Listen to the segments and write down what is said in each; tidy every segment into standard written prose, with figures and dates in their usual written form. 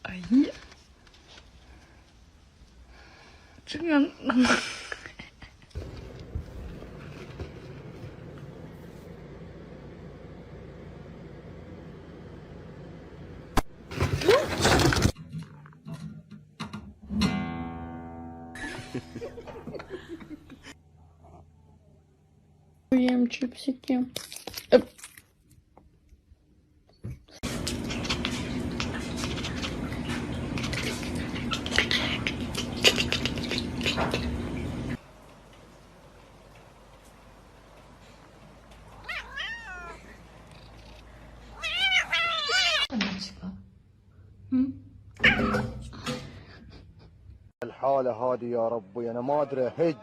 哎呀，这样。Jem chipsikiem. الحالة هذه يا ربي أنا ما أدري هج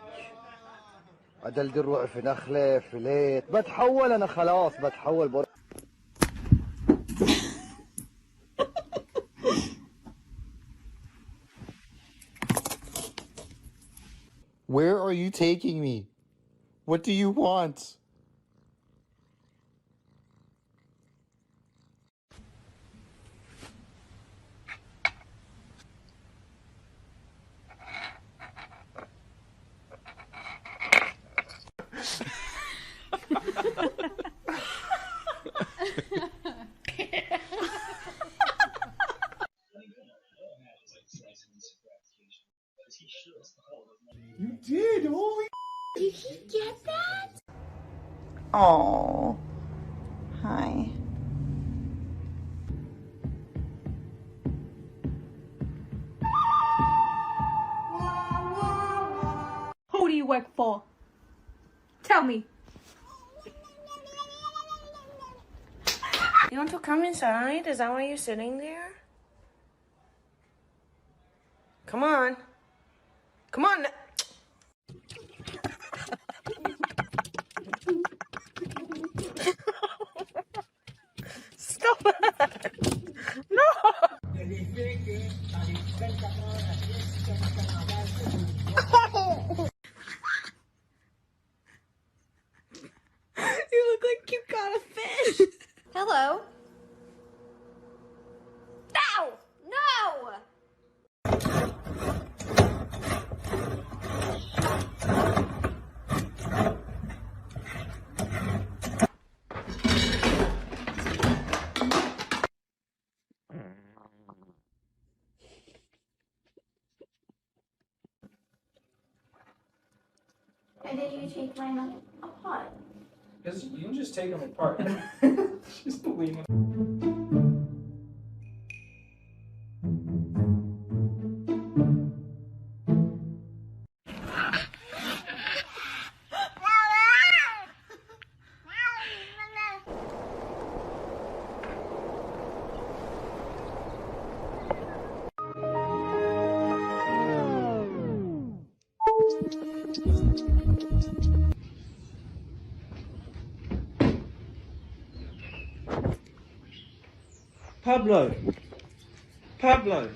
أدلدل في نخلة في ليت بتحول أنا خلاص بتحول Where are you taking me? What do you want? You did, holy. Did he get that? Oh, hi. Who do you work for? Tell me. You want to come inside? Is that why you're sitting there? Come on. Come on. Stop it. No. You look like you got a fish. Hello? No! No! Why did you take mine apart? Because you can just take them apart. Just leave them. Pablo. Pablo.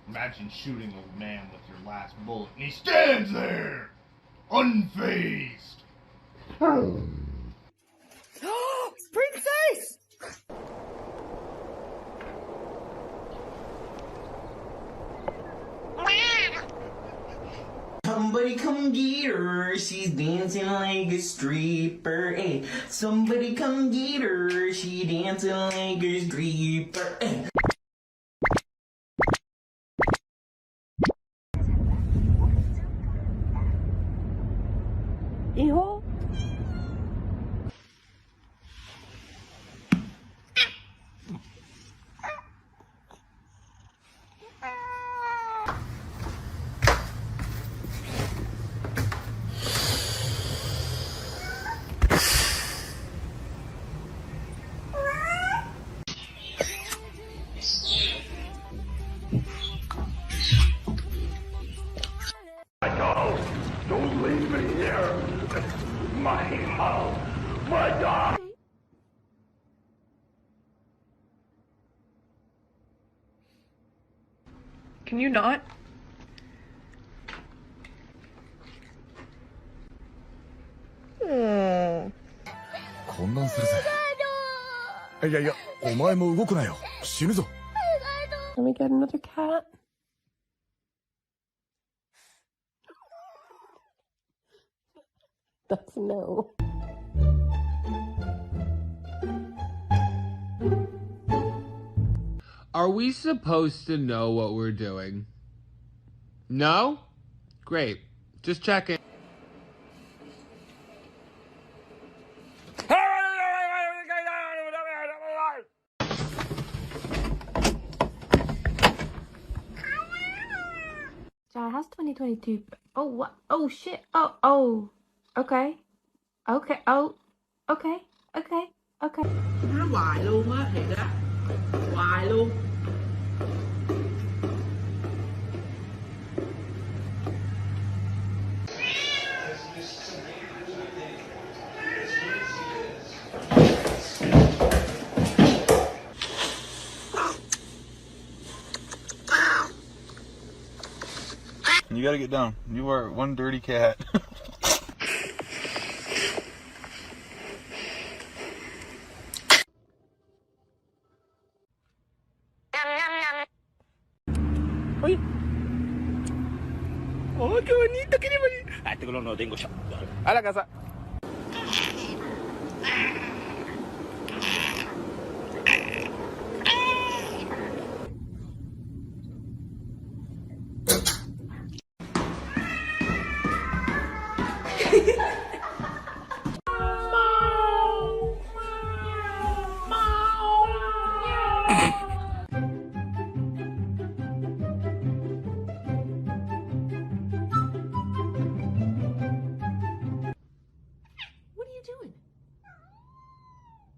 Imagine shooting a man with your last bullet and he stands there, unfazed. Princess! Somebody come get her, she's dancing like a stripper, eh. Somebody come get her, she dancing like a stripper, eh. Hijo. Don't leave me here. My house, my dog. Can you not? いやいや、お前も動くなよ。死ぬぞ。 Can we get another cat? That's no. Are we supposed to know what we're doing? No? Great. Just checking. How's 2022? Oh, what? Oh, shit. Oh. Okay. Okay. Oh. Okay. Okay. Okay. Nó hoài luôn á, thiệt á. Hoài luôn. You gotta get down. You are one dirty cat. ¡Ay! ¡Oh, qué bonito! ¡Qué bonito! Ah, este color no lo tengo yo. A la casa.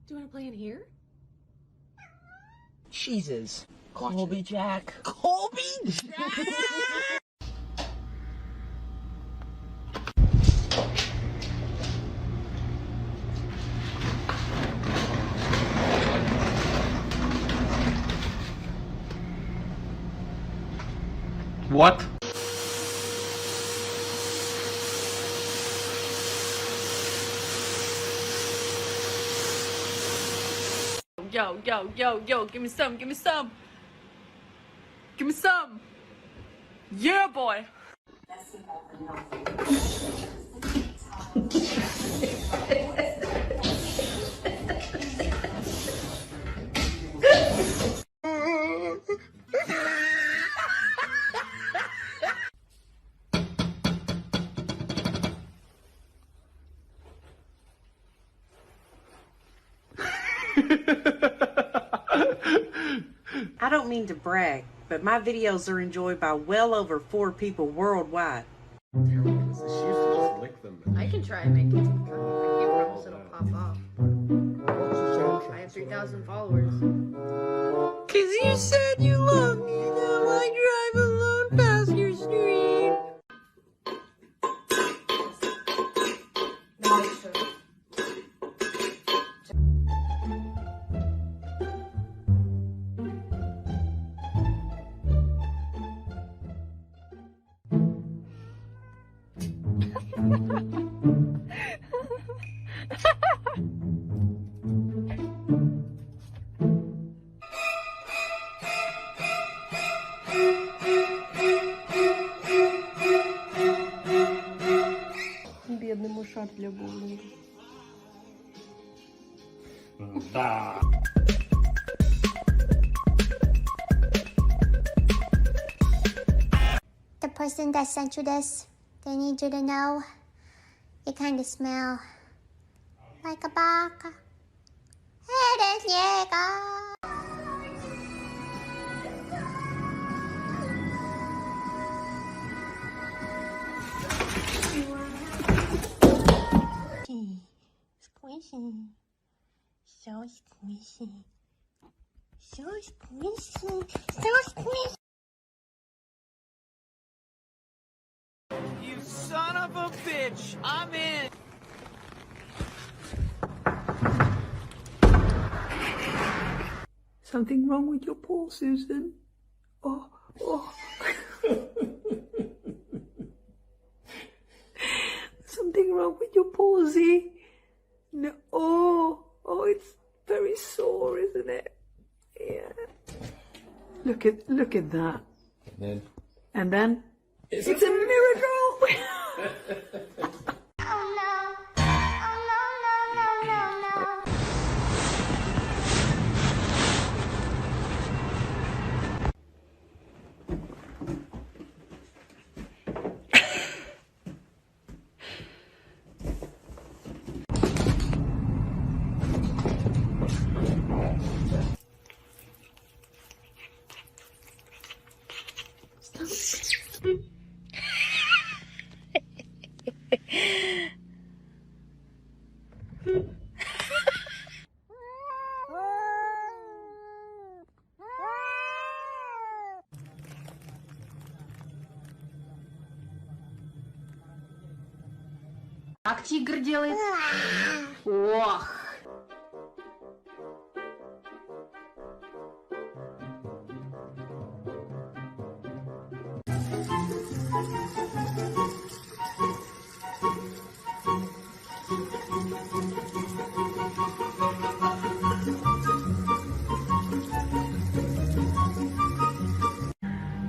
Do you want to play in here? Jesus. Colby Jack. Colby Jack! What? Yo, give me some. Give me some. Yeah, boy. I don't mean to brag, but my videos are enjoyed by well over 4 people worldwide. I can try and make it. I can't promise it'll pop off. I have 3,000 followers. Cause you said you love me, now I drive alone past your street. Бедный мушар для боулинга. Да. The person that sent you this, they need you to know you kind of smell like a baka. Eres llega. Squishy. So squishy. So squishy. So squishy. You son of a bitch! I'm in! Something wrong with your paw, Susan? Oh. Something wrong with your paw, Z? No. Oh, it's very sore, isn't it? Yeah. Look at that. And then it's a miracle. Oh no. Oh no, no, no, no, no. Как тигр делает? Ох.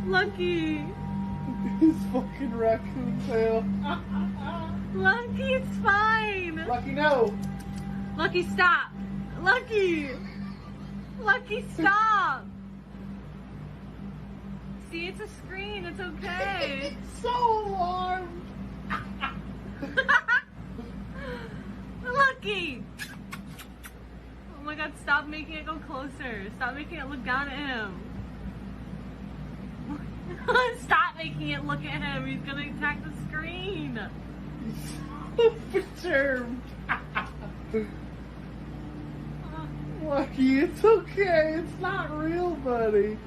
Lucky. His fucking raccoon tail. Lucky, it's fine. Lucky, no. Lucky, stop. Lucky. Lucky, stop. See, it's a screen. It's okay. So alarmed. Lucky. Oh my God, stop making it go closer. Stop making it look down at him. Stop making it look at him. He's gonna attack the screen. Perturbed. Lucky, it's okay. It's not real, buddy.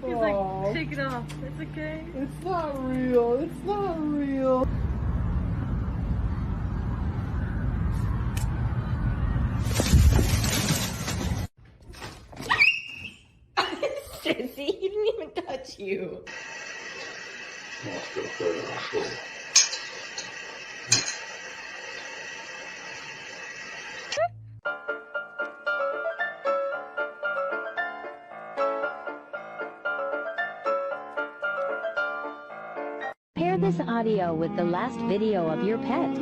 He's like, shake it off. It's okay. It's not real. It's not real. Jesse, he didn't even touch you. Pair this audio with the last video of your pet.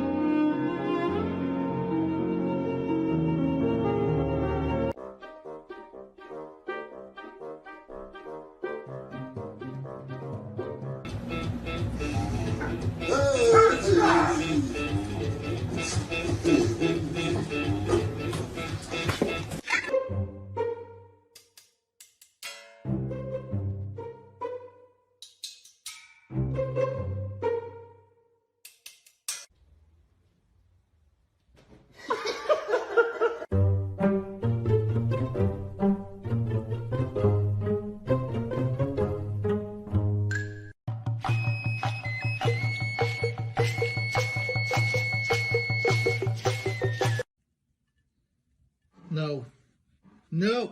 No. No.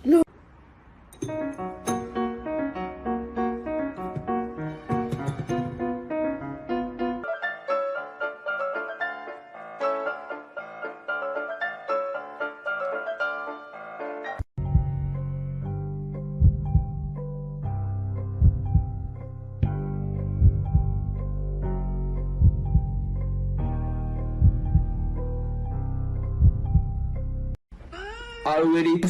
No. Already.